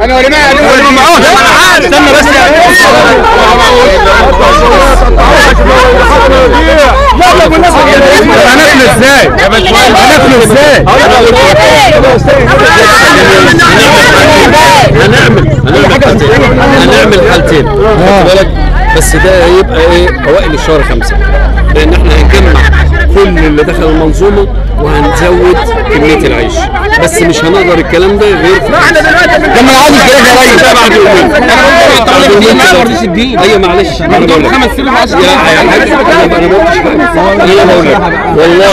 انا ولا معاه استنى بس هنقفل ازاي؟ هنقفل ازاي؟ هنعمل حالتين خد بالك، بس ده هيبقى ايه اوائل الشهر 5 لان احنا هنجمع كل اللي دخل المنظومه وهنزود كميه العيش، بس مش هنقدر الكلام ده غير ما احنا دلوقتي لما عاوز الجراح يا ريس بعد يومين. انا ما رضيتش الدين. ايوه معلش انا بقول لك 5 سنين انا ما قلتش حاجه. انا بقول لك والله